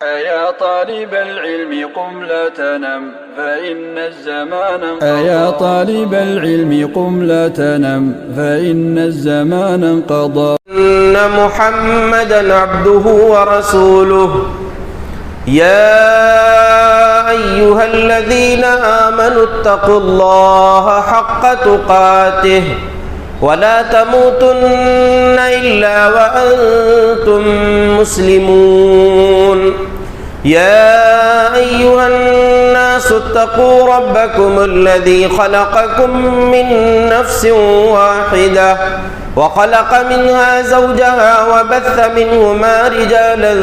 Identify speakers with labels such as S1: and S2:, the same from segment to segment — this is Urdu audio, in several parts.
S1: أيا طالب العلم قم لا تنم فإن الزمان انقضى. أيا طالب العلم قم لا تنم فإن الزمان انقضى.
S2: إن محمدا عبده ورسوله يا أيها الذين آمنوا اتقوا الله حق تقاته ولا تموتن إلا وأنتم مسلمون. يا أيها الناس اتقوا ربكم الذي خلقكم من نفس واحدة وخلق منها زوجها وبث منهما رجالا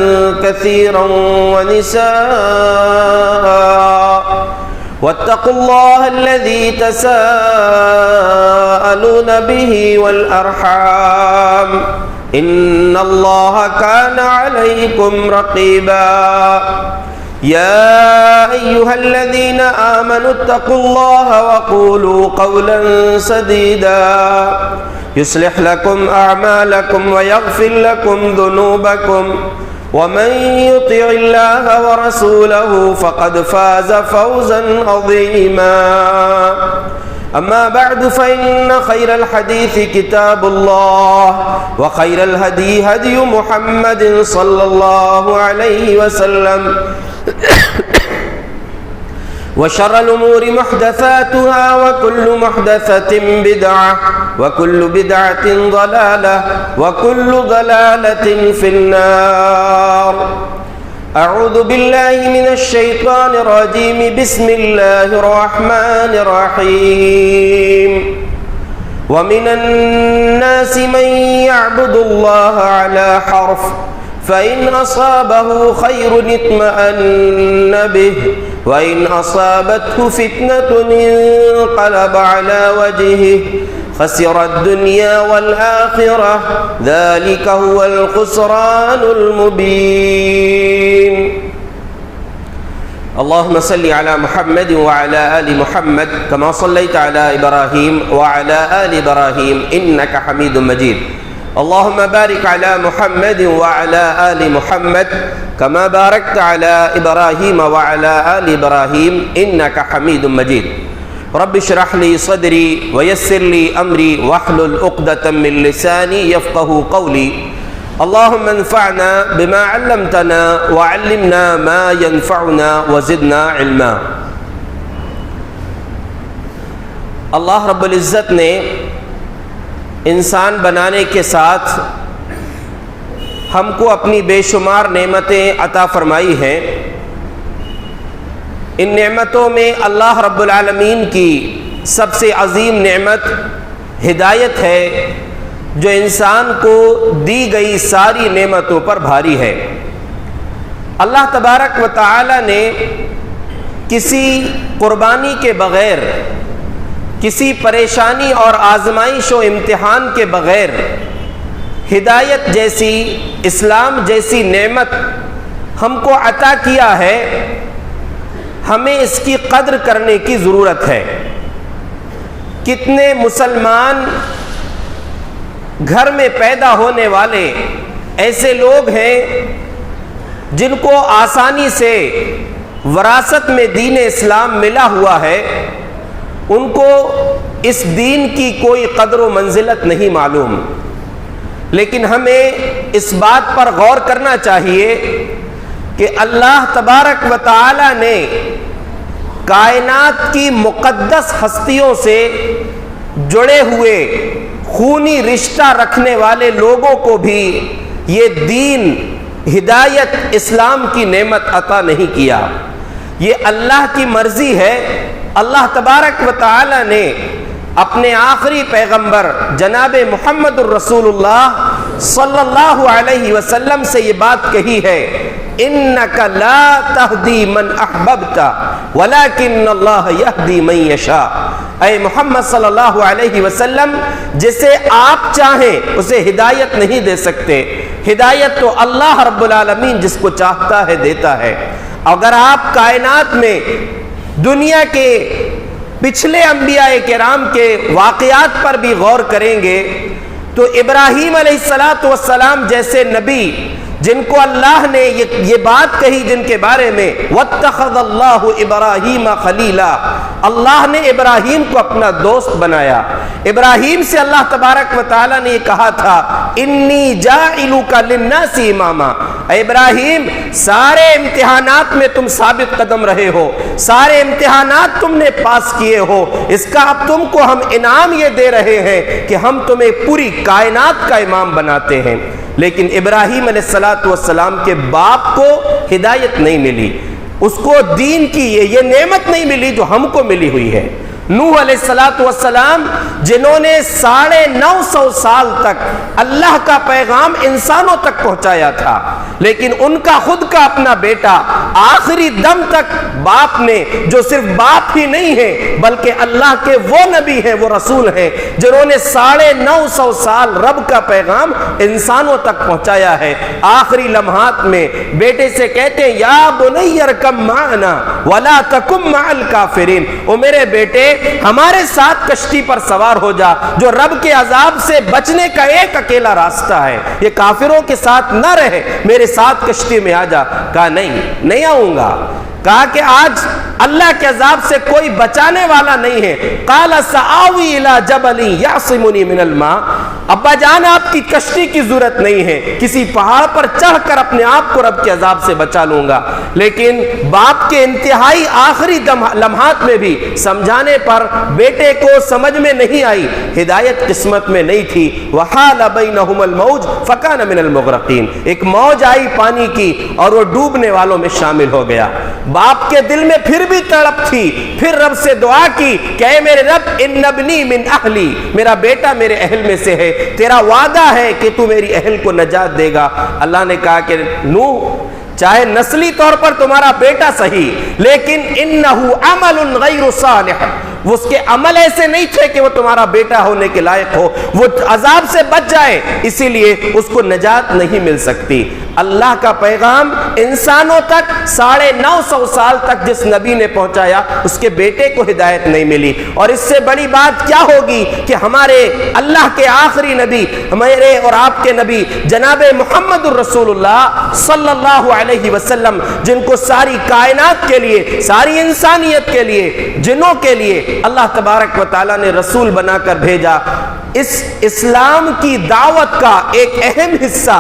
S2: كثيرا ونساء واتقوا الله الذي تساءلون به والأرحام إن الله كان عليكم رقيبا. يا أيها الذين آمنوا اتقوا الله وقولوا قولا سديدا يصلح لكم أعمالكم ويغفر لكم ذنوبكم ومن يطع الله ورسوله فقد فاز فوزا عظيما. أما بعد فإن خير الحديث كتاب الله وخير الهدي هدي محمد صلى الله عليه وسلم وشر الأمور محدثاتها وكل محدثة بدعة وكل بدعة ضلالة وكل ضلالة في النار. أعوذ بالله من الشيطان الرجيم. بسم الله الرحمن الرحيم. ومن الناس من يعبد الله على حرف فإن أصابه خير اطمأن به وإن أصابته فتنة انقلب على وجهه خسر الدنيا والآخرة ذلك هو الخسران المبين. اللهم صل على محمد وعلى آل محمد كما صليت على إبراهيم وعلى آل إبراهيم إنك حميد مجيد. اللهم بارك على محمد وعلى آل محمد كما باركت على إبراهيم وعلى آل إبراهيم إنك حميد مجيد. رب اشرح لي صدري ويسر لي أمري واحلل عقدة من لساني يفقه قولي. اللهم انفعنا بما علمتنا وعلمنا ما ينفعنا وزدنا علما. اللہ رب العزت نے انسان بنانے کے ساتھ ہم کو اپنی بے شمار نعمتیں عطا فرمائی ہیں. ان نعمتوں میں اللہ رب العالمین کی سب سے عظیم نعمت ہدایت ہے جو انسان کو دی گئی ساری نعمتوں پر بھاری ہے. اللہ تبارک و تعالی نے کسی قربانی کے بغیر، کسی پریشانی اور آزمائش و امتحان کے بغیر ہدایت جیسی، اسلام جیسی نعمت ہم کو عطا کیا ہے. ہمیں اس کی قدر کرنے کی ضرورت ہے. کتنے مسلمان گھر میں پیدا ہونے والے ایسے لوگ ہیں جن کو آسانی سے وراثت میں دین اسلام ملا ہوا ہے، ان کو اس دین کی کوئی قدر و منزلت نہیں معلوم. لیکن ہمیں اس بات پر غور کرنا چاہیے کہ اللہ تبارک و تعالی نے کائنات کی مقدس ہستیوں سے جڑے ہوئے خونی رشتہ رکھنے والے لوگوں کو بھی یہ دین، ہدایت، اسلام کی نعمت عطا نہیں کیا. یہ اللہ کی مرضی ہے. اللہ تبارک و تعالی نے اپنے آخری پیغمبر جناب محمد الرسول اللہ صلی اللہ علیہ وسلم سے یہ بات کہی ہے، اِنَّكَ لَا تَهْدِي مَنْ أَحْبَبْتَ وَلَكِنَّ اللَّهَ يَهْدِي مَنْ يَشَاءُ. اے محمد صلی اللہ علیہ وسلم، جسے آپ چاہیں اسے ہدایت نہیں دے سکتے. ہدایت تو اللہ رب العالمین جس کو چاہتا ہے دیتا ہے. اگر آپ کائنات میں دنیا کے پچھلے انبیاء کرام کے واقعات پر بھی غور کریں گے تو ابراہیم علیہ السلام جیسے نبی جن کو اللہ نے یہ بات کہی جن کے بارے میں واتخذ اللہ ابراہیم خلیلا، اللہ نے ابراہیم کو اپنا دوست بنایا۔ ابراہیم سے اللہ تبارک و تعالیٰ نے یہ کہا تھا انی جاعلک للناس اماما، اے ابراہیم سارے امتحانات میں تم ثابت قدم رہے ہو، سارے امتحانات تم نے پاس کیے ہو، اس کا اب تم کو ہم انعام یہ دے رہے ہیں کہ ہم تمہیں پوری کائنات کا امام بناتے ہیں۔ لیکن ابراہیم علیہ السلام کے باپ کو ہدایت نہیں ملی، اس کو دین کی یہ نعمت نہیں ملی جو ہم کو ملی ہوئی ہے۔ نوح علیہ السلام جنہوں نے 950 سال تک اللہ کا پیغام انسانوں تک پہنچایا تھا، لیکن ان کا خود کا اپنا بیٹا آخری دم تک باپ نے، جو صرف باپ ہی نہیں ہے بلکہ اللہ کے وہ نبی ہیں، وہ رسول ہیں جنہوں نے 950 سال رب کا پیغام انسانوں تک پہنچایا ہے، آخری لمحات میں بیٹے سے کہتے ہیں یا بنی ارکب معنا ولا تکن مع الکافرین، او میرے بیٹے ہمارے ساتھ کشتی پر سوار ہو جا، جو رب کے عذاب سے بچنے کا ایک اکیلا راستہ ہے، یہ کافروں کے ساتھ نہ رہے، میرے ساتھ کشتی میں آ جا۔ کہا نہیں آؤں گا۔ کہا کہ آج اللہ کے عذاب سے کوئی بچانے والا نہیں ہے۔ قال سآوی الی جبل یعصمنی من الماء، ابا جان آپ کی کشتی کی ضرورت نہیں ہے، کسی پہاڑ پر چڑھ کر اپنے آپ کو رب کے عذاب سے بچا لوں گا۔ لیکن باپ کے انتہائی آخری لمحات میں بھی سمجھانے پر بیٹے کو سمجھ میں نہیں آئی، ہدایت قسمت میں نہیں تھی۔ وحال بینہم الموج فکان من المغرقین، ایک موج آئی پانی کی اور وہ ڈوبنے والوں میں شامل ہو گیا۔ باپ کے دل میں پھر بھی تڑپ تھی، پھر رب سے دعا کی کہ اے میرے رب ان ابنی من اہلی، میرا بیٹا میرے اہل میں سے ہے، تیرا وعدہ ہے کہ تو میری اہل کو نجات دے گا۔ اللہ نے کہا کہ نوح چاہے نسلی طور پر تمہارا بیٹا صحیح، لیکن انہو عمل غیر صالح، وہ اس کے عمل ایسے نہیں تھے کہ وہ تمہارا بیٹا ہونے کے لائق ہو، وہ عذاب سے بچ جائے، اسی لیے اس کو نجات نہیں مل سکتی۔ اللہ کا پیغام انسانوں تک 950 سال تک جس نبی نے پہنچایا، اس کے بیٹے کو ہدایت نہیں ملی۔ اور اس سے بڑی بات کیا ہوگی کہ ہمارے اللہ کے آخری نبی، ہمارے اور آپ کے نبی جناب محمد الرسول اللہ صلی اللہ علیہ وسلم، جن کو ساری کائنات کے لیے، ساری انسانیت کے لیے، جنوں کے لیے اللہ تبارک و تعالیٰ نے رسول بنا کر بھیجا، اس اسلام کی دعوت کا ایک اہم حصہ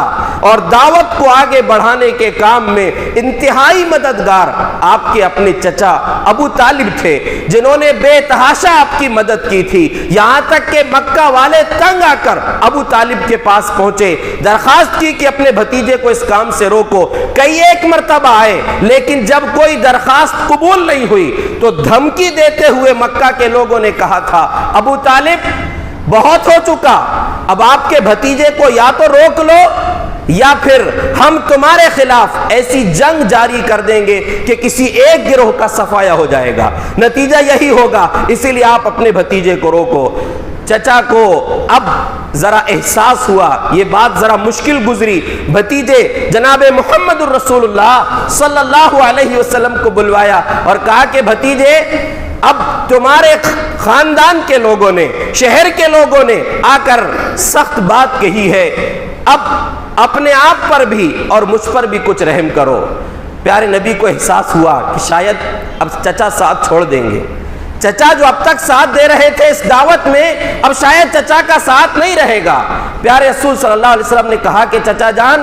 S2: اور دعوت کو آگے بڑھانے کے کام میں انتہائی مددگار آپ کے اپنے چچا ابو طالب تھے، جنہوں نے بے تحاشا آپ کی مدد کی تھی، یہاں تک کہ مکہ والے تنگ آ کر ابو طالب کے پاس پہنچے، درخواست کی کہ اپنے بھتیجے کو اس کام سے روکو۔ کئی ایک مرتبہ آئے، لیکن جب کوئی درخواست قبول نہیں ہوئی تو دھمکی دیتے ہوئے مکہ کے لوگوں نے کہا تھا ابو طالب بہت ہو چکا، اب آپ کے بھتیجے کو یا تو روک لو یا پھر ہم تمہارے خلاف ایسی جنگ جاری کر دیں گے کہ کسی ایک گروہ کا صفایا ہو جائے گا، نتیجہ یہی ہوگا، اسی لیے آپ اپنے بھتیجے کو روکو۔ چچا کو اب ذرا احساس ہوا، یہ بات ذرا مشکل گزری، بھتیجے جناب محمد الرسول اللہ صلی اللہ علیہ وسلم کو بلوایا اور کہا کہ بھتیجے اب تمہارے خاندان کے لوگوں نے، شہر کے لوگوں نے آ کر سخت بات کہی ہے، اب اپنے آپ پر بھی اور مجھ پر بھی کچھ رحم کرو۔ پیارے نبی کو احساس ہوا کہ شاید اب چچا ساتھ چھوڑ دیں گے، چچا جو اب تک ساتھ دے رہے تھے اس دعوت میں، اب شاید چچا کا ساتھ نہیں رہے گا۔ پیارے رسول صلی اللہ علیہ وسلم نے کہا کہ چچا جان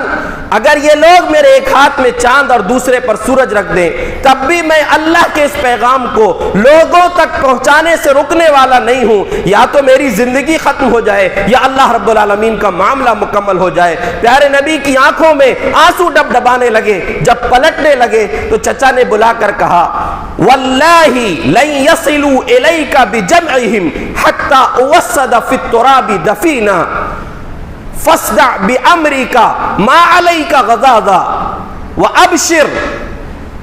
S2: اگر یہ لوگ میرے ایک ہاتھ میں چاند اور دوسرے پر سورج رکھ دیں تب بھی میں اللہ کے اس پیغام کو لوگوں تک پہنچانے سے رکنے والا نہیں ہوں، یا تو میری زندگی ختم ہو جائے یا اللہ رب العالمین کا معاملہ مکمل ہو جائے۔ پیارے نبی کی آنکھوں میں آنسو ڈب ڈبانے لگے، جب پلٹنے لگے تو چچا نے بلا کر کہا واللہ لن یصلوا الیک بجمعہم حتی اوسد فی التراب دفینا فاصدع بامرک ما علیک غضاضا وابشر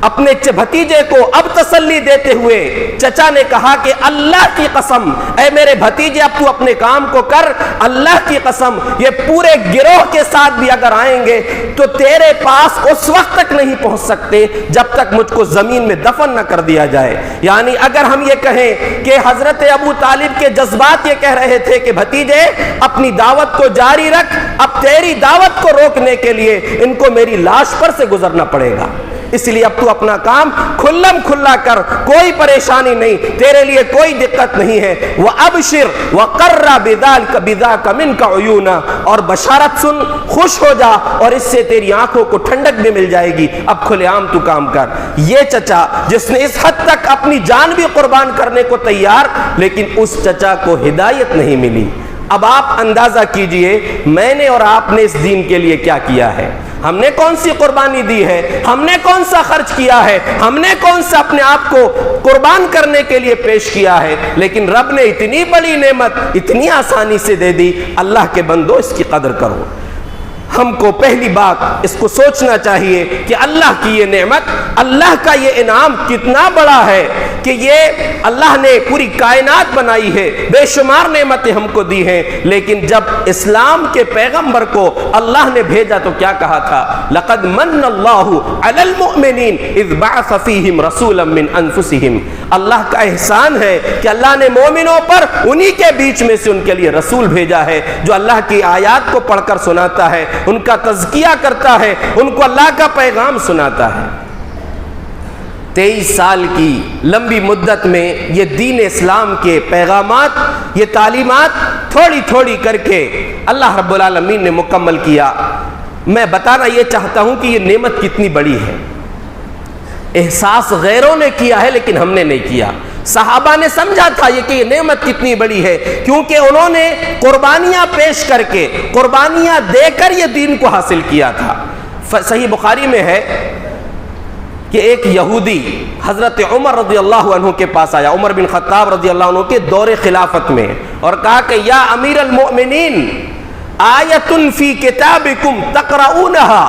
S2: اپنے بھتیجے کو اب تسلی دیتے ہوئے چچا نے کہا کہ اللہ کی قسم اے میرے بھتیجے اب تو اپنے کام کو کر، اللہ کی قسم یہ پورے گروہ کے ساتھ بھی اگر آئیں گے تو تیرے پاس اس وقت تک نہیں پہنچ سکتے جب تک مجھ کو زمین میں دفن نہ کر دیا جائے۔ یعنی اگر ہم یہ کہیں کہ حضرت ابو طالب کے جذبات یہ کہہ رہے تھے کہ بھتیجے اپنی دعوت کو جاری رکھ، اب تیری دعوت کو روکنے کے لیے ان کو میری لاش پر سے گزرنا پڑے گا، اس لیے اب تو اپنا کام کھلم کھلا کر، کوئی پریشانی نہیں، تیرے لیے کوئی دقت نہیں ہے۔ وَأَبْشِرْ وَقَرَّ بِذَاكَ مِنْكَ عُيُونًا، اور بشارت سن، خوش ہو جا، اور اس سے تیری آنکھوں کو ٹھنڈک بھی مل جائے گی، اب کھلے عام تو کام کر۔ یہ چچا جس نے اس حد تک اپنی جان بھی قربان کرنے کو تیار، لیکن اس چچا کو ہدایت نہیں ملی۔ اب آپ اندازہ کیجئے میں نے اور آپ نے اس دین کے لیے کیا کیا ہے، ہم نے کون سی قربانی دی ہے، ہم نے کون سا خرچ کیا ہے، ہم نے کون سا اپنے آپ کو قربان کرنے کے لیے پیش کیا ہے، لیکن رب نے اتنی بڑی نعمت اتنی آسانی سے دے دی۔ اللہ کے بندو اس کی قدر کرو۔ ہم کو پہلی بات اس کو سوچنا چاہیے کہ اللہ کی یہ نعمت، اللہ کا یہ انعام کتنا بڑا ہے کہ یہ اللہ نے پوری کائنات بنائی ہے، بے شمار نعمتیں ہم کو دی ہیں، لیکن جب اسلام کے پیغمبر کو اللہ نے بھیجا تو کیا کہا تھا؟ لَقَدْ مَنَّ اللَّهُ عَلَى الْمُؤْمِنِينَ إِذْ بَعَثَ فِيهِمْ رَسُولًا مِّنْ أَنفُسِهِمْ۔ اللہ کا احسان ہے کہ اللہ نے مومنوں پر انہی کے بیچ میں سے ان کے لیے رسول بھیجا ہے جو اللہ کی آیات کو پڑھ کر سناتا ہے، ان کا تزکیہ کرتا ہے، ان کو اللہ کا پیغام سناتا ہے۔ 23 سال کی لمبی مدت میں یہ دین اسلام کے پیغامات، یہ تعلیمات تھوڑی تھوڑی کر کے اللہ رب العالمین نے مکمل کیا۔ میں بتانا یہ چاہتا ہوں کہ یہ نعمت کتنی بڑی ہے۔ احساس غیروں نے کیا ہے لیکن ہم نے نہیں کیا۔ صحابہ نے سمجھا تھا یہ کہ یہ نعمت کتنی بڑی ہے، کیونکہ انہوں نے قربانیاں پیش کر کے، قربانیاں دے کر یہ دین کو حاصل کیا تھا۔ صحیح بخاری میں ہے کہ ایک یہودی حضرت عمر رضی اللہ عنہ کے پاس آیا، عمر بن خطاب رضی اللہ عنہ کے دور خلافت میں، اور کہا کہ یا امیر المؤمنین آیت فی کتابکم تقرؤونها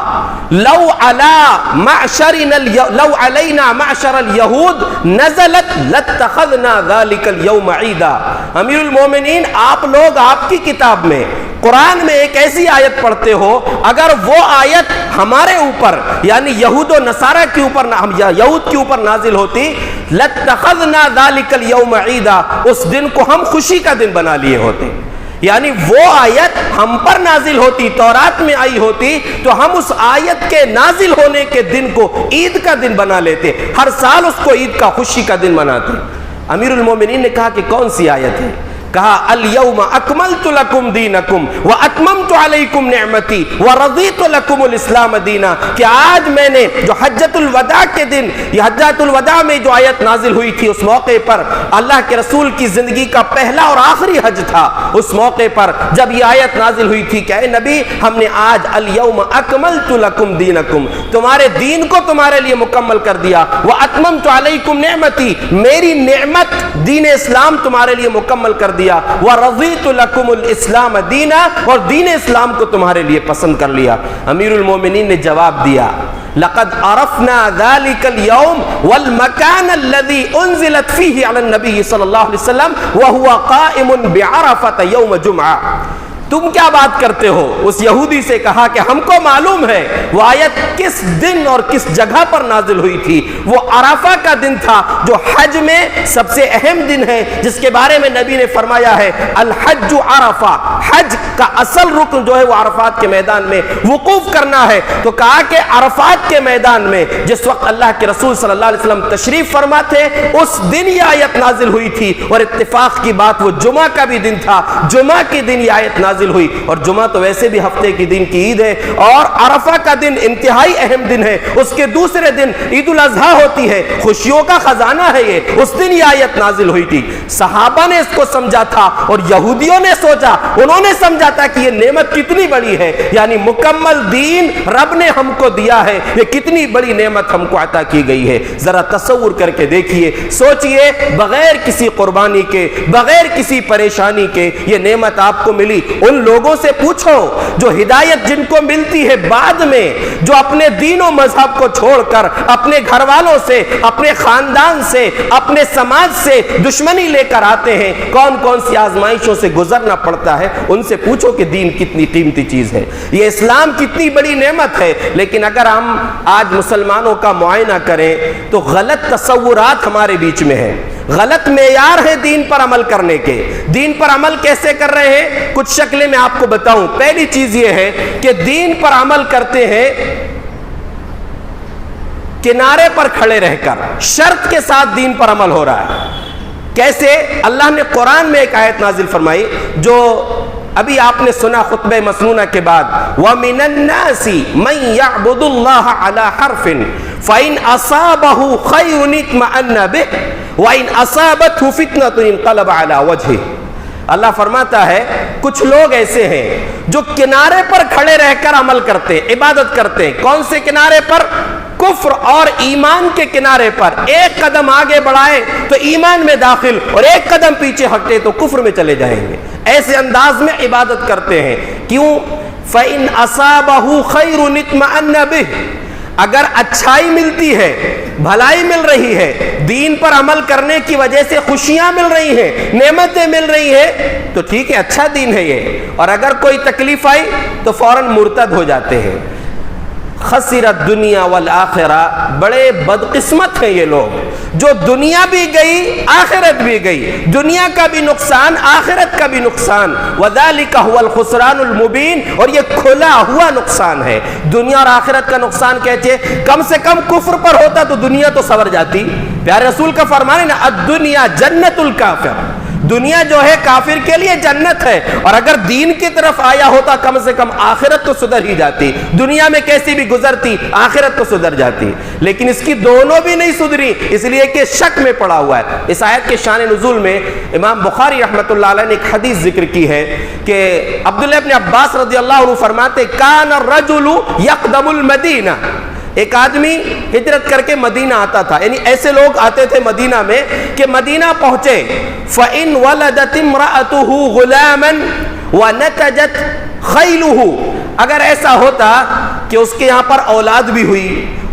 S2: لو علینا معشر الیہود نزلت لاتخذنا ذلک اليوم عیدا۔ امیر المومنین آپ لوگ آپ کی کتاب میں قرآن میں ایک ایسی آیت پڑھتے ہو، اگر وہ آیت ہمارے اوپر یعنی یہود و نصارہ کے اوپر، یہود کے اوپر نازل ہوتی، لاتخذنا ذلک اليوم عیدا، اس دن کو ہم خوشی کا دن بنا لیے ہوتے۔ یعنی وہ آیت ہم پر نازل ہوتی، تورات میں آئی ہوتی، تو ہم اس آیت کے نازل ہونے کے دن کو عید کا دن بنا لیتے، ہر سال اس کو عید کا خوشی کا دن مناتے۔ امیر المومنین نے کہا کہ کون سی آیت ہے؟ کہا الیوم اکملت لکم دینکم واتممت علیکم نعمتی ورضیت لکم الاسلام دینا، کہ آج میں نے جو حجۃ الوداع کے دن، یہ حجۃ الوداع میں جو آیت نازل ہوئی تھی، اس موقع پر اللہ کے رسول کی زندگی کا پہلا اور آخری حج تھا، اس موقع پر جب یہ آیت نازل ہوئی تھی کہ اے نبی ہم نے آج الیوم اکملت لکم دینکم، تمہارے دین کو تمہارے لیے مکمل کر دیا، واتممت علیکم نعمتی، میری نعمت دین اسلام تمہارے لیے مکمل کر دیا، وَرَضِيتُ لَكُمُ الْإِسْلَامَ دِينًا، اور دین اسلام کو تمہارے لیے پسند کر لیا۔ امیر المومنین نے جواب دیا لَقَدْ عَرَفْنَا ذَلِكَ الْيَوْمِ وَالْمَكَانَ الَّذِي أُنزِلَتْ فِيهِ عَلَى النَّبِيِّ صلی اللہ علیہ وسلم وَهُوَ قَائِمٌ بِعَرَفَةَ يَوْمَ جُمْعَةٍ۔ تم کیا بات کرتے ہو؟ اس یہودی سے کہا کہ ہم کو معلوم ہے وہ آیت کس دن اور کس جگہ پر نازل ہوئی تھی، وہ عرفہ کا دن تھا جو حج میں سب سے اہم دن ہے، جس کے بارے میں نبی نے فرمایا ہے الحج عرفہ، حج کا اصل رکن جو ہے وہ عرفات کے میدان میں وقوف کرنا ہے۔ تو کہا کہ عرفات کے میدان میں جس وقت اللہ کے رسول صلی اللہ علیہ وسلم تشریف فرما تھے، اس دن یہ آیت نازل ہوئی تھی، اور اتفاق کی بات وہ جمعہ کا بھی دن تھا، جمعہ کے دن یہ آیت نازل ہوئی، اور جمعہ تو ویسے بھی ہفتے کی دن کی عید ہے، اور عرفہ کا دن انتہائی اہم دن ہے، اس کے دوسرے دن عید الاضحیٰ ہوتی ہے، خوشیوں کا خزانہ ہے یہ، اس دن یہ آیت نازل ہوئی تھی۔ صحابہ نے اس کو سمجھا تھا، اور یہودیوں نے سوچا، انہوں نے سمجھا تھا کہ یہ نعمت کتنی بڑی ہے، یعنی مکمل دین رب نے ہم کو دیا ہے، یہ کتنی بڑی نعمت ہم کو عطا کی گئی ہے۔ ذرا تصور کر کے دیکھیے، سوچئے، بغیر کسی قربانی کے، بغیر کسی پریشانی کے یہ نعمت آپ کو ملی۔ ان لوگوں سے پوچھو جو ہدایت جن کو ملتی ہے بعد میں، جو اپنے دین و مذہب کو چھوڑ کر اپنے گھر والوں سے، اپنے خاندان سے، اپنے سماج سے دشمنی لے کر آتے ہیں، کون کون سی آزمائشوں سے گزرنا پڑتا ہے، ان سے پوچھو کہ دین کتنی قیمتی چیز ہے، یہ اسلام کتنی بڑی نعمت ہے۔ لیکن اگر ہم آج مسلمانوں کا معائنہ کریں تو غلط تصورات ہمارے بیچ میں ہیں، غلط معیار ہے دین پر عمل کرنے کے۔ دین پر عمل کیسے کر رہے ہیں؟ کچھ شکلیں میں آپ کو بتاؤں۔ پہلی چیز یہ ہے کہ دین پر عمل کرتے ہیں کنارے پر کھڑے رہ کر، شرط کے ساتھ دین پر عمل ہو رہا ہے۔ کیسے؟ اللہ نے قرآن میں ایک آیت نازل فرمائی جو ابھی آپ نے سنا خطبہ مسنونہ کے بعد، وَمِنَ النَّاسِ مَن يَعْبُدُ اللَّهَ عَلَى حَرْفٍ فَإِنْ أَصَابَهُ خَيْرٌ اطْمَأَنَّ بِهِ وَإِنْ أَصَابَتْهُ فِتْنَةٌ انقلب عَلَى وَجْهِهِ۔ اللہ فرماتا ہے کچھ لوگ ایسے ہیں جو کنارے پر کھڑے رہ کر عمل کرتے ہیں، عبادت کرتے ہیں۔ کون سے کنارے پر؟ کفر اور ایمان کے کنارے پر۔ ایک قدم آگے بڑھائے تو ایمان میں داخل، اور ایک قدم پیچھے ہٹے تو کفر میں چلے جائیں گے۔ ایسے انداز میں عبادت کرتے ہیں۔ کیوں؟ فَإِنْ أَصَابَهُ خَيْرٌ اطْمَأَنَّ بِهِ، اگر اچھائی ملتی ہے، بھلائی مل رہی ہے، دین پر عمل کرنے کی وجہ سے خوشیاں مل رہی ہیں، نعمتیں مل رہی ہیں، تو ٹھیک ہے، اچھا دین ہے یہ۔ اور اگر کوئی تکلیف آئی تو فوراً مرتد ہو جاتے ہیں۔ خسرت دنیا والآخرہ، بڑے بدقسمت ہیں یہ لوگ، جو دنیا بھی گئی آخرت بھی گئی، دنیا کا بھی نقصان آخرت کا بھی نقصان۔ وذالک هو الخسران المبین، اور یہ کھلا ہوا نقصان ہے۔ دنیا اور آخرت کا نقصان کہتے ہیں، کم سے کم کفر پر ہوتا تو دنیا تو سنور جاتی۔ پیارے رسول کا فرمان ہے نا، الدنیا جنت الکافر، دنیا جو ہے کافر کے لیے جنت ہے، اور اگر دین کی طرف آیا ہوتا کم سے کم آخرت تو سدھر ہی جاتی۔ دنیا میں کیسی بھی گزرتی، آخرت تو سدھر جاتی، لیکن اس کی دونوں بھی نہیں سدھری، اس لیے کہ شک میں پڑا ہوا ہے۔ اس آیت کے شان نزول میں امام بخاری رحمۃ اللہ علیہ نے ایک حدیث ذکر کی ہے کہ عبداللہ ابن عباس رضی اللہ عنہ فرماتے، کان الرجل یقدم المدینہ، ایک آدمی ہجرت کر کے مدینہ آتا تھا، یعنی ایسے لوگ آتے تھے مدینہ میں کہ مدینہ پہنچے، فَإِنْ وَلَدَتِ امْرَأَتُهُ غُلَامًا وَنَتَجَتْ خَيْلُهُ، اگر ایسا ہوتا کہ اس کے یہاں پر اولاد بھی ہوئی،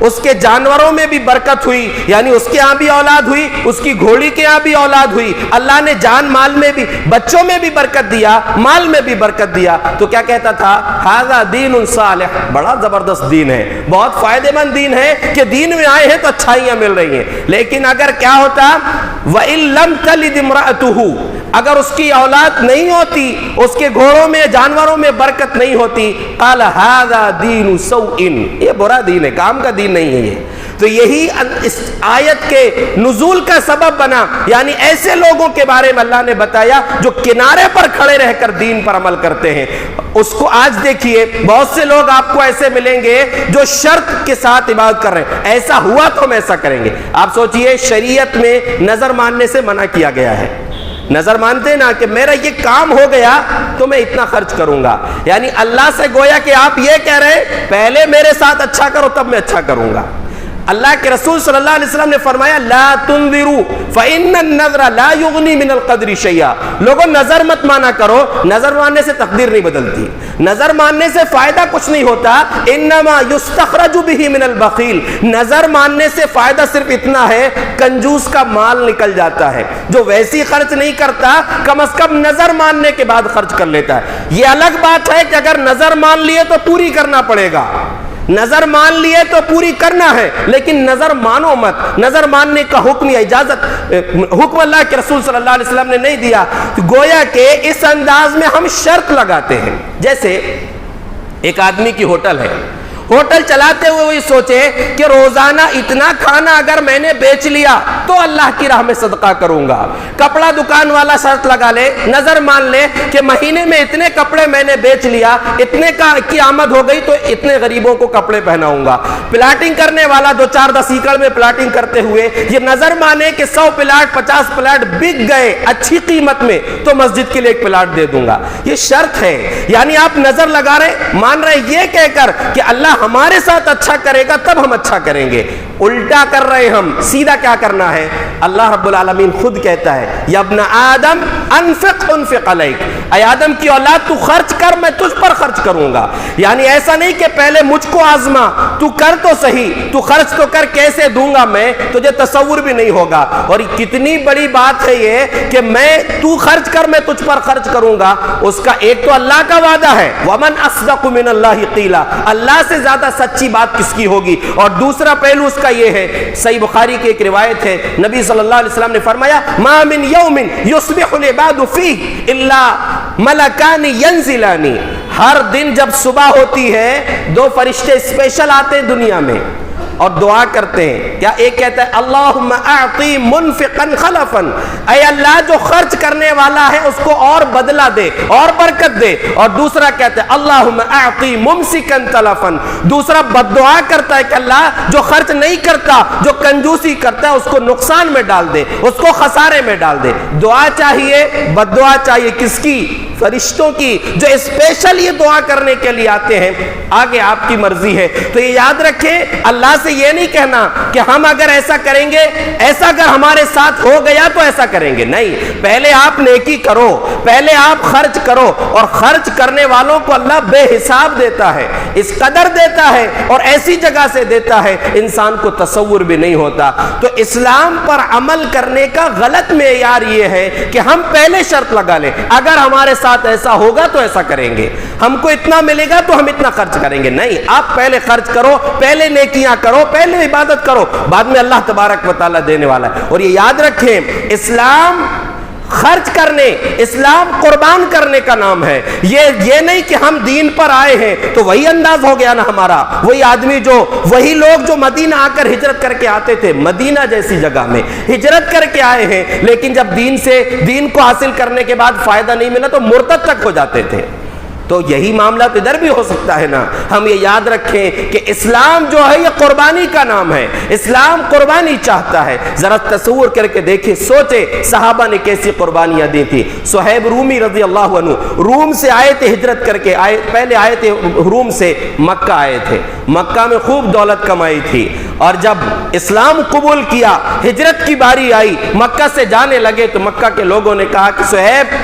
S2: اس کے جانوروں میں بھی برکت ہوئی، یعنی اس کے یہاں بھی اولاد ہوئی، اس کی گھوڑی کے یہاں بھی اولاد ہوئی، اللہ نے جان مال میں بھی، بچوں میں بھی برکت دیا، مال میں بھی برکت دیا، تو کیا کہتا تھا؟ ھذا دین صالح، بڑا زبردست دین ہے، بہت فائدہ مند دین ہے کہ دین میں آئے ہیں تو اچھائیاں مل رہی ہیں۔ لیکن اگر کیا ہوتا؟ وَإِن لَمْ تَلِدْ امْرَأَتُهُ، اگر اس کی اولاد نہیں ہوتی، اس کے گھوڑوں میں جانوروں میں برکت نہیں ہوتی، قال ھذا دین سوء، یہ برا دین ہے، کام کا دین نہیں ہے یہ۔ تو یہی اس آیت کے نزول کا سبب بنا، یعنی ایسے لوگوں کے بارے میں اللہ نے بتایا جو کنارے پر کھڑے رہ کر دین پر عمل کرتے ہیں۔ اس کو آج دیکھیے، بہت سے لوگ آپ کو ایسے ملیں گے جو شرط کے ساتھ عبادت کر رہے ہیں، ایسا ہوا تو ہم ایسا کریں گے۔ آپ سوچئے، شریعت میں نظر ماننے سے منع کیا گیا ہے۔ نظر مانتے نا کہ میرا یہ کام ہو گیا تو میں اتنا خرچ کروں گا، یعنی اللہ سے گویا کہ آپ یہ کہہ رہے ہیں پہلے میرے ساتھ اچھا کرو تب میں اچھا کروں گا۔ اللہ کے رسول صلی اللہ علیہ وسلم نے فرمایا، لا تنظروا فإن النظر لا يغني من القدر شيئا، لوگوں نظر مت مانا کرو، نظر ماننے سے تقدیر نہیں بدلتی، نظر ماننے سے فائدہ کچھ نہیں ہوتا، انما يستخرج به من البخیل، نظر ماننے سے فائدہ صرف اتنا ہے کنجوس کا مال نکل جاتا ہے، جو ویسی خرچ نہیں کرتا کم از کم نظر ماننے کے بعد خرچ کر لیتا ہے۔ یہ الگ بات ہے کہ اگر نظر مان لیے تو پوری کرنا پڑے گا، نظر مان لیے تو پوری کرنا ہے، لیکن نظر مانو مت، نظر ماننے کا حکم یا اجازت حکم اللہ کے رسول صلی اللہ علیہ وسلم نے نہیں دیا۔ گویا کہ اس انداز میں ہم شرط لگاتے ہیں، جیسے ایک آدمی کی ہوٹل ہے، ہوٹل چلاتے ہوئے وہی سوچے کہ روزانہ اتنا کھانا اگر میں نے بیچ لیا تو اللہ کی راہ میں صدقہ کروں گا۔ کپڑا دکان والا شرط لگا لے، نظر مان لے کہ مہینے میں اتنے کپڑے میں نے بیچ لیا، اتنے کی آمد ہو گئی تو اتنے غریبوں کو کپڑے پہناؤں گا۔ پلاٹنگ کرنے والا 2-4-10 ایکڑ میں پلاٹنگ کرتے ہوئے یہ نظر مانے کہ 100 پلاٹ 50 پلاٹ بک گئے اچھی قیمت میں تو مسجد کے لیے ایک پلاٹ دے دوں گا۔ یہ شرط ہے، یعنی آپ نظر لگا رہے، مان رہے یہ کہہ کر کہ اللہ ہمارے ساتھ اچھا کرے گا تب ہم اچھا کریں گے. الٹا کر رہے ہم. سیدھا کیا کرنا ہے؟ اللہ رب العالمین خود کہتا ہے یا ابن آدم انفق انفق علیک، اے آدم کی اولاد تو خرچ کر، میں تجھ پر خرچ کروں گا. یعنی ایسا نہیں کہ پہلے مجھ کو آزما، تو کر تو صحیح، تو خرچ تو کر، کیسے دوں گا میں، تجھے تصور بھی نہیں ہوگا. اور کتنی بڑی بات ہے یہ کہ تو خرچ کر، میں تجھ پر خرچ کروں گا. اس کا ایک تو اللہ کا وعدہ ہے وَمَنْ أَصْدَقُ مِنَ اللَّهِ قِيلًا، اللہ سے زیادہ سچی بات کس کی ہوگی. اور دوسرا پہلو اس کا یہ ہے، صحیح بخاری کی ایک روایت ہے، نبی صلی اللہ علیہ وسلم نے فرمایا مَا مِنْ يَوْمٍ يُصْبِحُ الْعِبَادُ فِيهِ إِلَّا مَلَكَانِ يَنزِلَانِ. ہر دن جب صبح ہوتی ہے 2 فرشتے اسپیشل آتے ہیں دنیا میں اور دعا کرتے ہیں. کیا ایک کہتا ہے اللہم اعطی منفقا خلفا، اے اللہ جو خرچ کرنے والا ہے اس کو اور بدلہ دے اور برکت دے. اور دوسرا کہتا ہے اللہم اعطی ممسکا تلفا، دوسرا بد دعا کرتا ہے کہ اللہ جو خرچ نہیں کرتا، جو کنجوسی کرتا ہے، اس کو نقصان میں ڈال دے، اس کو خسارے میں ڈال دے. دعا چاہیے، بد دعا چاہیے کس کی؟ فرشتوں کی، جو اسپیشل یہ دعا کرنے کے لیے آتے ہیں. آگے آپ کی مرضی ہے. تو یہ یاد رکھیں، اللہ سے یہ نہیں کہنا کہ ہم اگر ایسا کریں گے، ایسا اگر ہمارے ساتھ ہو گیا تو ایسا کریں گے. نہیں، پہلے آپ نیکی کرو، پہلے آپ خرچ کرو. اور خرچ کرنے والوں کو اللہ بے حساب دیتا ہے، اس قدر دیتا ہے اور ایسی جگہ سے دیتا ہے انسان کو تصور بھی نہیں ہوتا. تو اسلام پر عمل کرنے کا غلط معیار یہ ہے کہ ہم پہلے شرط لگا لیں اگر ہمارے ساتھ ایسا ہوگا تو ایسا کریں گے، ہم کو اتنا ملے گا تو ہم اتنا خرچ کریں گے. نہیں، آپ پہلے خرچ کرو، پہلے نیکیاں کرو، پہلے عبادت کرو، بعد میں اللہ تبارک و تعالیٰ دینے والا ہے. اور یہ یاد رکھیں، اسلام خرچ کرنے، اسلام قربان کرنے کا نام ہے. یہ نہیں کہ ہم دین پر آئے ہیں تو وہی انداز ہو گیا نا ہمارا. وہی آدمی وہی لوگ جو مدینہ آ کر ہجرت کر کے آتے تھے، مدینہ جیسی جگہ میں ہجرت کر کے آئے ہیں، لیکن جب دین کو حاصل کرنے کے بعد فائدہ نہیں ملا تو مرتد تک ہو جاتے تھے. تو یہی معاملہ تو ادھر بھی ہو سکتا ہے نا. ہم یہ یاد رکھیں کہ اسلام جو ہے یہ قربانی کا نام ہے، اسلام قربانی چاہتا ہے. ذرا تصور کر کے دیکھیں، سوچے صحابہ نے کیسی قربانیاں دی تھی. صہیب رومی رضی اللہ عنہ روم سے آئے تھے، ہجرت کر کے پہلے آئے تھے روم سے، مکہ آئے تھے. مکہ میں خوب دولت کمائی تھی، اور جب اسلام قبول کیا، ہجرت کی باری آئی، مکہ سے جانے لگے تو مکہ کے لوگوں نے کہا کہ صہیب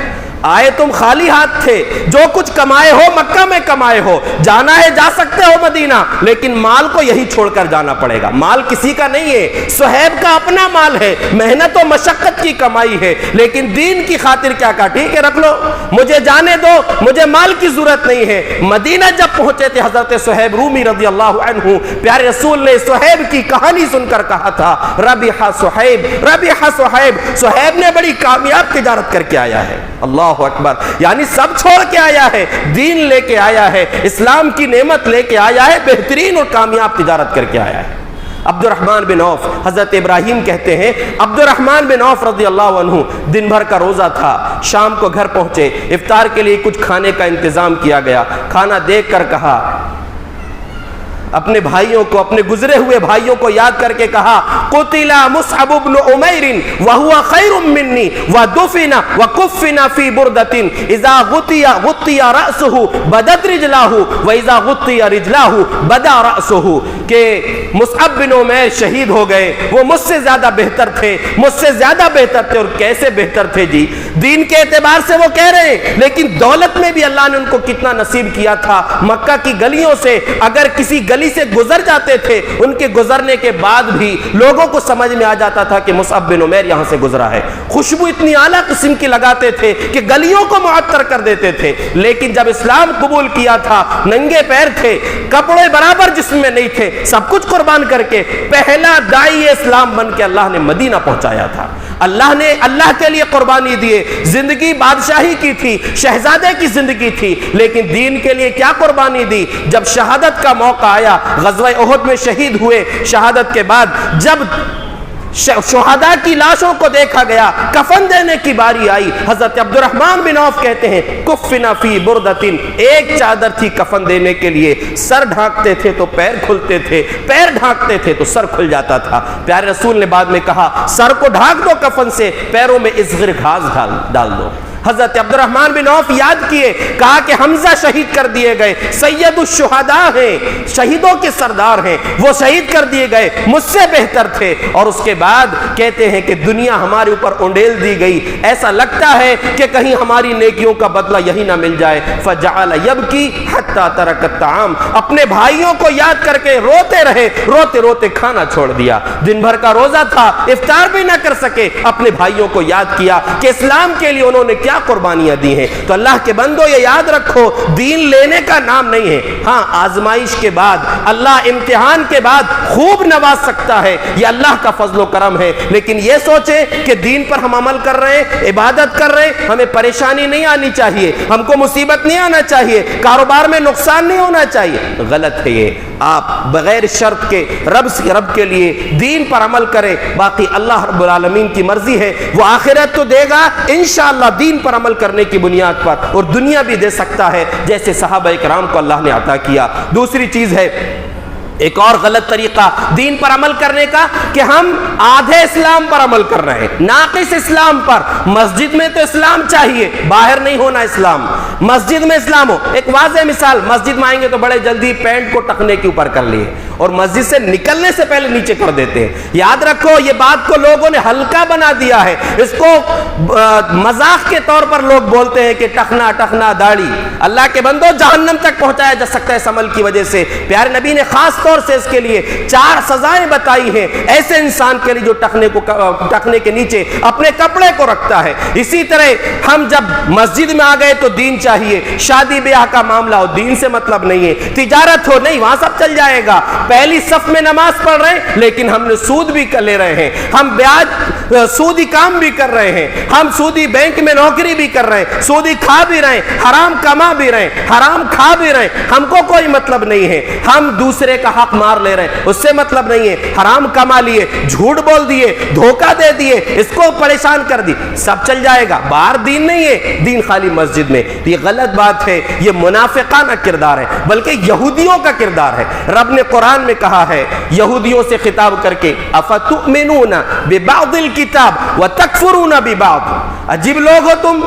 S2: آئے تم خالی ہاتھ تھے، جو کچھ کمائے ہو مکہ میں کمائے ہو، جانا ہے جا سکتے ہو مدینہ، لیکن مال کو یہی چھوڑ کر جانا پڑے گا. مال کسی کا نہیں ہے، صہیب کا اپنا مال ہے، محنت و مشقت کی کمائی ہے، لیکن دین کی خاطر کیا کہا، ٹھیک ہے رکھ لو، مجھے جانے دو، مجھے مال کی ضرورت نہیں ہے. مدینہ جب پہنچے تھے حضرت صہیب رومی رضی اللہ عنہ، پیارے رسول نے صہیب کی کہانی سن کر کہا تھا ربح صہیب، ربح صہیب، صہیب نے بڑی کامیاب تجارت کر کے آیا ہے. اللہ اکبر، یعنی سب چھوڑ کے آیا ہے، دین لے کے آیا ہے، اسلام کی نعمت لے کے آیا ہے، بہترین اور کامیاب تجارت کر کے آیا ہے. عبد الرحمن بن عوف، حضرت ابراہیم کہتے ہیں عبد الرحمن بن عوف رضی اللہ عنہ دن بھر کا روزہ تھا، شام کو گھر پہنچے، افطار کے لیے کچھ کھانے کا انتظام کیا گیا. کھانا دیکھ کر کہا، اپنے بھائیوں کو، اپنے گزرے ہوئے بھائیوں کو یاد کر کے کہا قتل مصعب بن عمیر وهو خیر منی ودفن وکفن فی بردۃ اذا غطی رأسه بدت رجلاه واذا غطی رجلاه بدا رأسه، کہ مصعب بن عمیر شہید ہو گئے. وہ مجھ سے زیادہ بہتر تھے، مجھ سے زیادہ بہتر تھے. اور کیسے بہتر تھے جی؟ دین کے اعتبار سے وہ کہہ رہے ہیں، لیکن دولت میں بھی اللہ نے ان کو کتنا نصیب کیا تھا. مکہ کی گلیوں سے اگر کسی گلی سے گزر جاتے تھے، ان کے گزرنے کے بعد بھی لوگوں کو سمجھ میں آ جاتا تھا کہ مصعب بن عمیر یہاں سے گزرا ہے. خوشبو اتنی اعلیٰ قسم کی لگاتے تھے کہ گلیوں کو معطر کر دیتے تھے. لیکن جب اسلام قبول کیا تھا، ننگے پیر تھے، کپڑے برابر جسم میں نہیں تھے، سب کچھ قربان کر کے پہلا داعی اسلام بن کے اللہ نے مدینہ پہنچایا تھا. اللہ نے اللہ کے لیے قربانی دیے. زندگی بادشاہی کی تھی، شہزادے کی زندگی تھی، لیکن دین کے لیے کیا قربانی دی؟ جب شہادت کا موقع آیا، غزوہ احد میں شہید ہوئے، شہادت کے بعد جب شہداء کی لاشوں کو دیکھا گیا، کفن دینے کی باری آئی، حضرت عبد الرحمن بن عوف کہتے ہیں کفنا فی بردۃ، ایک چادر تھی کفن دینے کے لیے. سر ڈھانکتے تھے تو پیر کھلتے تھے، پیر ڈھانکتے تھے تو سر کھل جاتا تھا. پیارے رسول نے بعد میں کہا سر کو ڈھانک دو کفن سے، پیروں میں اصغر گھاس ڈال دو. حضرت عبد الرحمن بن عوف یاد کیے, کہا کہ حمزہ شہید کر دیے گئے, سید الشہداء ہیں, شہیدوں کے سردار ہیں, وہ شہید کر دیے گئے, مجھ سے بہتر تھے. اور اس کے بعد کہتے ہیں کہ دنیا ہمارے اوپر انڈیل دی گئی, ایسا لگتا ہے کہ کہیں ہماری نیکیوں کا بدلہ یہی نہ مل جائے. فجعل یبکی حتی ترک الطعام, اپنے بھائیوں کو یاد کر کے روتے رہے, روتے روتے کھانا چھوڑ دیا. دن بھر کا روزہ تھا, افطار بھی نہ کر سکے, اپنے بھائیوں کو یاد کیا کہ اسلام کے لیے انہوں نے کیا قربانیاں دی ہیں. تو اللہ کے بندو یہ یاد رکھو, دین لینے کا نام نہیں ہے. ہاں آزمائش کے بعد, اللہ امتحان کے بعد خوب نواز سکتا ہے, یہ اللہ کا فضل و کرم ہے. لیکن یہ سوچیں کہ دین پر ہم عمل کر رہے ہیں, عبادت کر رہے ہیں, ہمیں پریشانی نہیں آنی چاہیے, ہم کو مصیبت نہیں آنا چاہیے, کاروبار میں نقصان نہیں ہونا چاہیے. غلط ہے یہ. آپ بغیر شرط کے رب کے لیے دین پر عمل کریں. باقی اللہ رب العالمین کی مرضی ہے, وہ آخرت تو دے گا انشاءاللہ دین پر عمل کرنے کی بنیاد پر, اور دنیا بھی دے سکتا ہے جیسے صحابہ کرام کو اللہ نے عطا کیا. دوسری چیز ہے ایک اور غلط طریقہ دین پر عمل کرنے کا, کہ ہم آدھے اسلام پر عمل کر رہے ہیں, ناقص اسلام پر. مسجد میں تو اسلام چاہیے, باہر نہیں ہونا اسلام, مسجد میں اسلام ہو. ایک واضح مثال, مسجد میں آئیں گے تو بڑے جلدی پینٹ کو ٹکنے کے اوپر کر لیے, اور مسجد سے نکلنے سے پہلے نیچے کر دیتے ہیں. یاد رکھو یہ بات کو لوگوں نے ہلکا بنا دیا ہے, اس کو مذاق کے طور پر لوگ بولتے ہیں کہ ٹکنا ٹکنا داڑھی. اللہ کے بندو جہنم تک پہنچایا جا سکتا ہے اس عمل کی وجہ سے. پیارے نبی نے خاص طور سے اس کے لیے 4 سزائیں بتائی ہیں ایسے انسان کے لیے جو ٹکنے کے نیچے اپنے کپڑے کو رکھتا ہے. اسی طرح ہم جب مسجد میں آ گئے تو دین چاہیے, شادی بیاہ کا معاملہ ہو دین سے مطلب نہیں ہے, تجارت ہو نہیں وہاں سب چل جائے گا. پہلی صف میں نماز پڑھ رہے ہیں لیکن ہم نے سود بھی لے رہے ہیں, ہم بیاج سودی کام بھی کر رہے ہیں, ہم سودی بینک میں نوکری بھی کر رہے ہیں, سودی کھا بھی رہے ہیں, حرام کما بھی رہے ہیں, حرام کھا بھی رہے ہیں, ہم کو کوئی مطلب نہیں ہے. ہم دوسرے کا حق مار لے رہے ہیں, اس سے مطلب نہیں ہے. حرام کما لیے, جھوٹ بول دیے, دھوکہ دے دیے, اس کو پریشان کر دی, سب چل جائے گا. باہر دین نہیں ہے, دین خالی مسجد میں. یہ غلط بات ہے, یہ منافقانہ کردار ہے, بلکہ یہودیوں کا کردار ہے. رب نے قرآن میں کہا ہے یہودیوں سے خطاب کر کے, افتؤمنون ببعض الکتاب وتکفرون ببعض, عجیب لوگ ہو تم,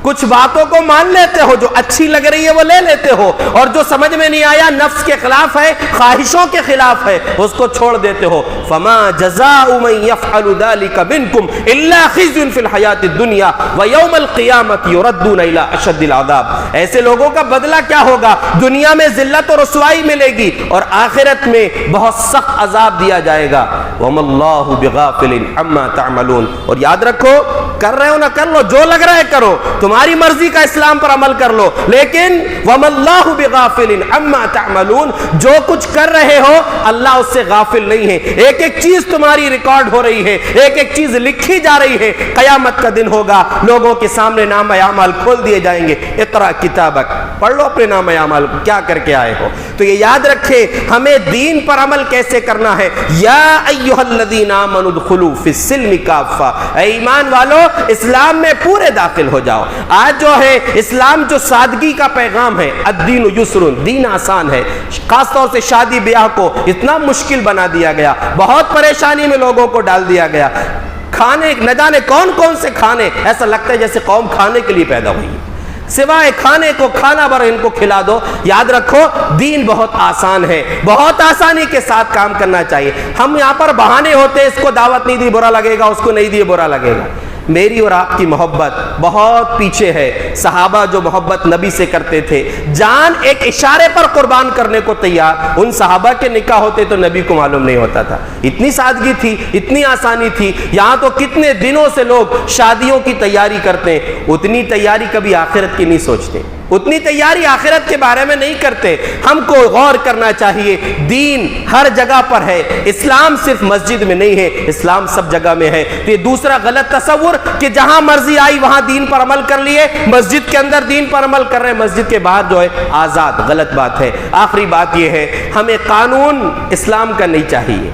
S2: کچھ باتوں کو مان لیتے ہو, جو اچھی لگ رہی ہے وہ لے لیتے ہو, اور جو سمجھ میں نہیں آیا نفس کے خلاف ہے, خواہشوں کے خلاف ہے, اس کو چھوڑ دیتے ہو. فما جزاء من يفعل ذلك منكم الا خزي في الحیاة الدنیا ويوم القیامة يردون الى اشد العذاب. ایسے لوگوں کا بدلہ کیا ہوگا, دنیا میں ذلت و رسوائی ملے گی, اور آخرت میں بہت سخت عذاب دیا جائے گا. وما اللہ بغافل عما تعملون. اور یاد رکھو, کر رہے ہو نہ کر لو, جو لگ رہا ہے کرو, تمہاری مرضی کا اسلام پر عمل کر لو, لیکن وَمَا اللَّهُ بِغَافِلٍ عَمَّا تَعْمَلُونَ, جو کچھ کر رہے ہو اللہ اس سے غافل نہیں ہے. ایک ایک چیز تمہاری ریکارڈ ہو رہی ہے, ایک ایک چیز لکھی جا رہی ہے. قیامت کا دن ہوگا, لوگوں کے سامنے نام اعمال کھول دیے جائیں گے. اقرا کتابک, پڑھ لو اپنے نام اعمال کو, کیا کر کے آئے ہو. تو یہ یاد رکھے ہمیں دین پر عمل کیسے کرنا ہے. یا ایھا الذین آمنوا ادخلوا فی السلم کافہ, اے ایمان والو اسلام میں پورے داخل ہو جاؤ. آج جو ہے اسلام جو سادگی کا پیغام ہے, الدین یسر, دین آسان ہے. خاص طور سے شادی بیاہ کو اتنا مشکل بنا دیا گیا, بہت پریشانی میں لوگوں کو ڈال دیا گیا. کھانے نہ جانے کون کون سے کھانے, ایسا لگتا ہے جیسے قوم کھانے کے لیے پیدا ہوئی, سوائے کھانے کو کھانا بھر ان کو کھلا دو. یاد رکھو دین بہت آسان ہے, بہت آسانی کے ساتھ کام کرنا چاہیے. ہم یہاں پر بہانے ہوتے, اس کو دعوت نہیں دی برا لگے گا, اس کو نہیں دی برا لگے گا. میری اور آپ کی محبت بہت پیچھے ہے. صحابہ جو محبت نبی سے کرتے تھے, جان ایک اشارے پر قربان کرنے کو تیار, ان صحابہ کے نکاح ہوتے تو نبی کو معلوم نہیں ہوتا تھا. اتنی سادگی تھی, اتنی آسانی تھی. یہاں تو کتنے دنوں سے لوگ شادیوں کی تیاری کرتے ہیں, اتنی تیاری کبھی آخرت کی نہیں سوچتے, اتنی تیاری آخرت کے بارے میں نہیں کرتے. ہم کو غور کرنا چاہیے, دین ہر جگہ پر ہے, اسلام صرف مسجد میں نہیں ہے, اسلام سب جگہ میں ہے. تو یہ دوسرا غلط تصور کہ جہاں مرضی آئی وہاں دین پر عمل کر لیے, مسجد کے اندر دین پر عمل کر رہے ہیں, مسجد کے باہر جو ہے آزاد, غلط بات ہے. آخری بات یہ ہے, ہمیں قانون اسلام کا نہیں چاہیے,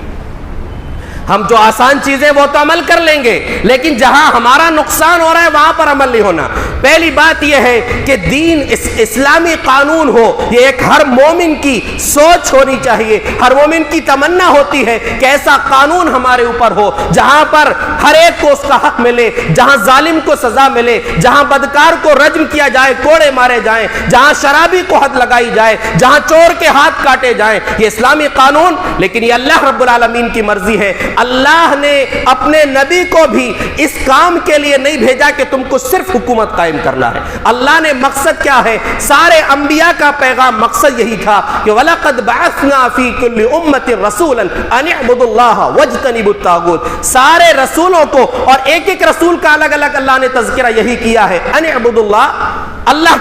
S2: ہم جو آسان چیزیں وہ تو عمل کر لیں گے، لیکن جہاں ہمارا نقصان ہو رہا ہے وہاں پر عمل نہیں ہونا۔ پہلی بات یہ ہے کہ دین اسلامی قانون ہو، یہ ایک ہر مومن کی سوچ ہونی چاہیے، ہر مومن کی تمنا ہوتی ہے کہ ایسا قانون ہمارے اوپر ہو جہاں پر ہر ایک کو اس کا حق ملے، جہاں ظالم کو سزا ملے، جہاں بدکار کو رجم کیا جائے، کوڑے مارے جائیں، جہاں شرابی کو حد لگائی جائے، جہاں چور کے ہاتھ کاٹے جائیں، یہ اسلامی قانون۔ لیکن یہ اللہ رب العالمین کی مرضی ہے۔ اللہ نے اپنے نبی کو بھی اس کام کے لیے نہیں بھیجا کہ تم کو صرف حکومت قائم کرنا ہے۔ اللہ نے مقصد کیا ہے؟ سارے انبیاء کا پیغام مقصد یہی تھا کہ وَلَقَدْ بَعَثْنَا فِي كُلِّ أُمَّةٍ رَسُولًا أَنِ اعْبُدُوا اللَّهَ وَاجْتَنِبُوا الطَّاغُوتَ۔ سارے رسولوں کو، اور ایک ایک رسول کا الگ الگ اللہ نے تذکرہ یہی کیا ہے، أَنِ اعْبُدُوا اللَّهَ، اللہ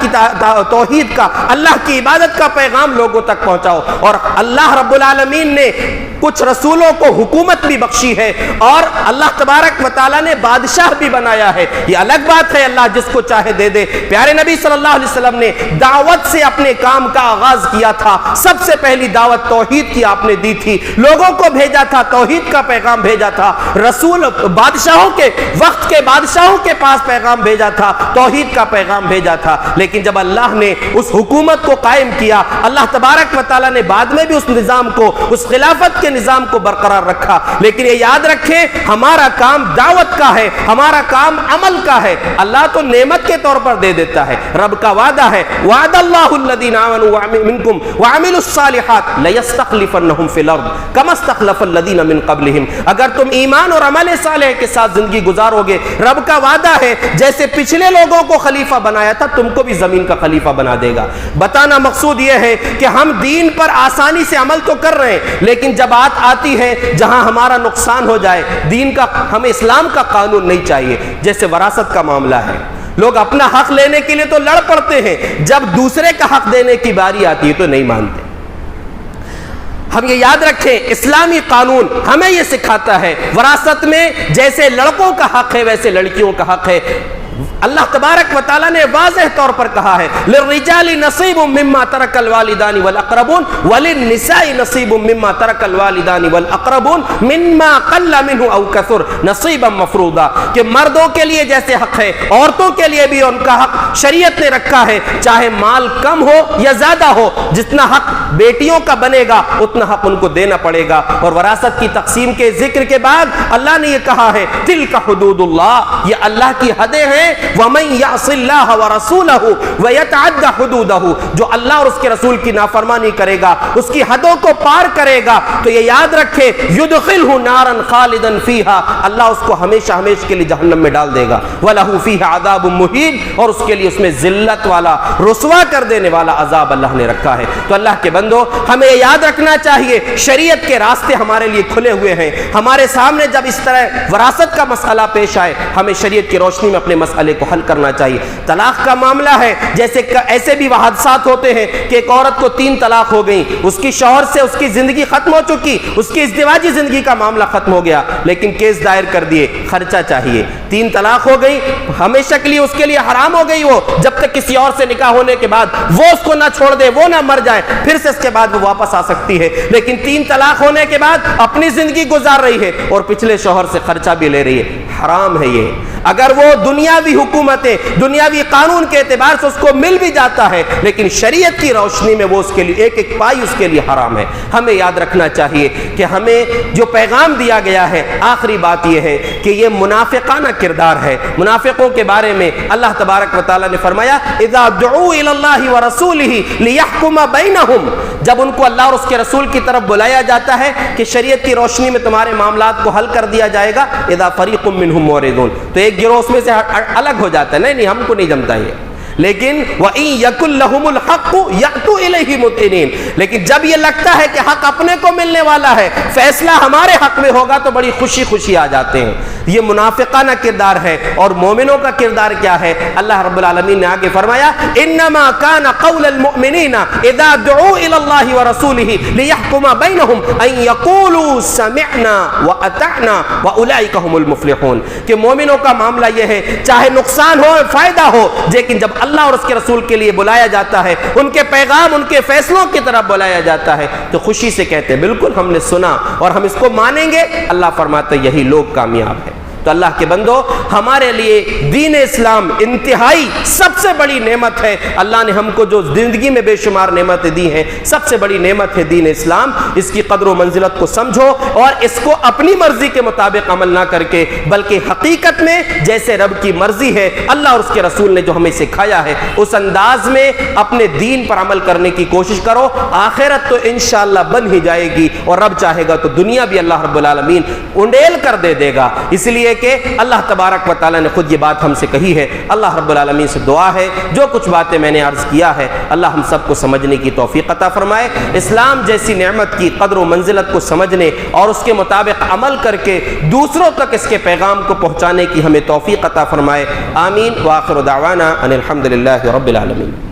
S2: کی توحید کا، اللہ کی عبادت کا پیغام لوگوں تک پہنچاؤ۔ اور اللہ رب العالمین نے کچھ رسولوں کو حکومت بھی بخشی ہے، اور اللہ تبارک و تعالیٰ نے بادشاہ بھی بنایا ہے۔ یہ الگ بات ہے، اللہ جس کو چاہے دے دے۔ پیارے نبی صلی اللہ علیہ وسلم نے دعوت سے اپنے کام کا آغاز کیا تھا۔ سب سے پہلی دعوت توحید کی آپ نے دی تھی، لوگوں کو بھیجا تھا، توحید کا پیغام بھیجا تھا۔ رسول بادشاہوں کے وقت کے بادشاہوں کے پاس پیغام بھیجا تھا، توحید کا پیغام بھیجا تھا۔ لیکن جب اللہ نے اس حکومت کو قائم کیا، اللہ تبارک و تعالیٰ نے بعد میں بھی اس نظام کو، اس خلافت کے نظام کو برقرار رکھا۔ لیکن یہ یاد رکھیں، ہمارا کام دعوت کا ہے، ہمارا کام عمل کا ہے۔ اللہ تو نعمت کے طور پر دے دیتا ہے، رب کا وعدہ ہے، وعد اللہ الذین آمنوا منکم وعملوا الصالحات لیستخلفنہم فی الارض کما استخلف الذین من قبلہم۔ اگر تم ایمان اور عمل صالح کے ساتھ زندگی گزارو گے، رب کا وعدہ ہے جیسے پچھلے لوگوں کو خلیفہ بنایا تھا، تم کو بھی زمین کا خلیفہ بنا دے گا۔ بتانا مقصود یہ ہے کہ ہم دین پر آسانی سے عمل تو کر رہے ہیں، لیکن جب بات آتی ہے جہاں ہمارا نقصان ہو جائے، دین کا، ہمیں اسلام کا قانون نہیں چاہیے۔ جیسے وراثت کا معاملہ ہے، لوگ اپنا حق لینے کے لیے تو لڑ پڑتے ہیں، جب دوسرے کا حق دینے کی باری آتی ہے تو نہیں مانتے۔ ہم یہ یاد رکھیں، اسلامی قانون ہمیں یہ سکھاتا ہے، وراثت میں جیسے لڑکوں کا حق ہے ویسے لڑکیوں کا حق ہے۔ اللہ تبارک و تعالیٰ نے واضح طور پر کہا ہے لِلرِّجَالِ نَصِيبٌ مِّمَّا تَرَكَ الْوَالِدَانِ وَالْأَقْرَبُونَ وَلِلنِّسَاءِ نَصِيبٌ مِّمَّا تَرَكَ الْوَالِدَانِ وَالْأَقْرَبُونَ مِمَّا قَلَّ مِنْهُ أَوْ كَثُرَ نَصِيبًا مَّفْرُوضًا، کہ مردوں کے لیے جیسے حق ہے، عورتوں کے لیے بھی ان کا حق شریعت نے رکھا ہے، چاہے مال کم ہو یا زیادہ ہو، جتنا حق بیٹیوں کا بنے گا اتنا حق ان کو دینا پڑے گا۔ اور وراثت کی تقسیم کے ذکر کے بعد اللہ نے یہ کہا ہے تِلْكَ حُدُودُ اللَّهِ، یہ اللہ کی حدیں ہیں۔ وَمَن يَعْصِ اللَّهَ وَرَسُولَهُ وَيَتَعَدَّ حُدُودَهُ، جو اللہ اور اس کے رسول کی نافرمانی کرے گا، اس کی حدوں کو پار کرے گا، تو یہ یاد رکھے يُدْخِلْهُ نَارًا خَالِدًا فِيهَا، اللہ اس کو ہمیشہ ہمیشہ کے لیے جہنم میں ڈال دے گا۔ وَلَهُ فِيهَا عَذَابٌ مُّهِينٌ، اور اس کے لیے اس میں ذلت والا، رسوا کر دینے والا عذاب اللہ نے رکھا ہے۔ تو اللہ کے بندو، ہمیں یہ یاد رکھنا چاہیے شریعت کے راستے ہمارے لیے کھلے ہوئے ہیں۔ ہمارے سامنے جب اس طرح وراثت کا مسئلہ پیش آئے، ہمیں شریعت کی روشنی میں اپنے مسئلے کو حل کرنا چاہیے۔ طلاق کا معاملہ ہے، جیسے ایسے بھی حادثات ہوتے ہیں کہ ایک عورت کو 3 طلاق ہو گئی، اس کی شوہر سے اس کی زندگی ختم ہو چکی، اس کی ازدواجی زندگی کا معاملہ ختم ہو گیا، لیکن کیس دائر کر دیے، خرچہ چاہیے۔ 3 طلاق ہو گئی، ہمیشہ کے لیے اس کے لیے حرام ہو گئی، وہ جب تک کسی اور سے نکاح ہونے کے بعد وہ اس کو نہ چھوڑ دے، وہ نہ مر جائے، پھر سے اس کے بعد وہ واپس آ سکتی ہے۔ لیکن 3 طلاق ہونے کے بعد اپنی زندگی گزار رہی ہے اور پچھلے شوہر سے خرچہ بھی لے رہی ہے، حرام ہے یہ۔ اگر وہ دنیاوی حکومتیں، دنیاوی قانون کے اعتبار سے اس کو مل بھی جاتا ہے، لیکن شریعت کی روشنی میں وہ اس کے لیے ایک ایک پائی اس کے لیے حرام ہے۔ ہمیں یاد رکھنا چاہیے کہ ہمیں جو پیغام دیا گیا ہے، آخری بات یہ ہے کہ یہ منافقانہ کردار ہے۔ منافقوں کے بارے میں اللہ تبارک و تعالیٰ نے فرمایا اذا دعوا الی اللہ ورسولہ لیحکم بینہم، جب ان کو اللہ اور اس کے رسول کی طرف بلایا جاتا ہے کہ شریعت کی روشنی میں تمہارے معاملات کو حل کر دیا جائے گا، اذا فریق منہم معرضون، تو ایک گروہ اس میں سے الگ ہو جاتا ہے، نہیں ہم کو نہیں جمتا یہ۔ لیکن وَإِن يَكُن لَّهُمُ الْحَقُّ يَأْتُوا إِلَيْهِ مُذْعِنِينَ، لیکن جب یہ لگتا ہے کہ حق اپنے کو ملنے والا ہے، فیصلہ ہمارے حق میں ہوگا، تو بڑی خوشی خوشی آ جاتے ہیں۔ یہ منافقانہ کردار ہے۔ اور مومنوں کا کردار کیا ہے؟ اللہ رب العالمین نے آگے فرمایا انما كان قول المؤمنین اذا دعوا الى الله ورسوله ليحكم بينهم ان يقولوا سمعنا واطعنا واولئك هم المفلحون، کہ مومنوں کا معاملہ یہ ہے، چاہے نقصان ہو فائدہ ہو، لیکن جب اللہ اور اس کے رسول کے لیے بلایا جاتا ہے، ان کے پیغام، ان کے فیصلوں کی طرف بلایا جاتا ہے، تو خوشی سے کہتے ہیں بالکل ہم نے سنا اور ہم اس کو مانیں گے۔ اللہ فرماتا ہے یہی لوگ کامیاب ہیں۔ تو اللہ کے بندو، ہمارے لیے دین اسلام انتہائی سب سے بڑی نعمت ہے۔ اللہ نے ہم کو جو زندگی میں بے شمار نعمتیں دی ہیں، سب سے بڑی نعمت ہے دین اسلام۔ اس کی قدر و منزلت کو سمجھو اور اس کو اپنی مرضی کے مطابق عمل نہ کر کے، بلکہ حقیقت میں جیسے رب کی مرضی ہے، اللہ اور اس کے رسول نے جو ہمیں سکھایا ہے، اس انداز میں اپنے دین پر عمل کرنے کی کوشش کرو۔ آخرت تو انشاءاللہ بن ہی جائے گی، اور رب چاہے گا تو دنیا بھی اللہ رب العالمین انڈیل کر دے گا۔ اس لیے کہ اللہ تبارک و تعالیٰ نے خود یہ بات ہم سے کہی ہے۔ اللہ رب العالمین سے دعا ہے جو کچھ باتیں میں نے عرض کیا ہے، اللہ ہم سب کو سمجھنے کی توفیق عطا فرمائے۔ اسلام جیسی نعمت کی قدر و منزلت کو سمجھنے اور اس کے مطابق عمل کر کے دوسروں تک اس کے پیغام کو پہنچانے کی ہمیں توفیق عطا فرمائے۔ آمین۔ وآخر دعوانا ان الحمد للہ رب العالمین۔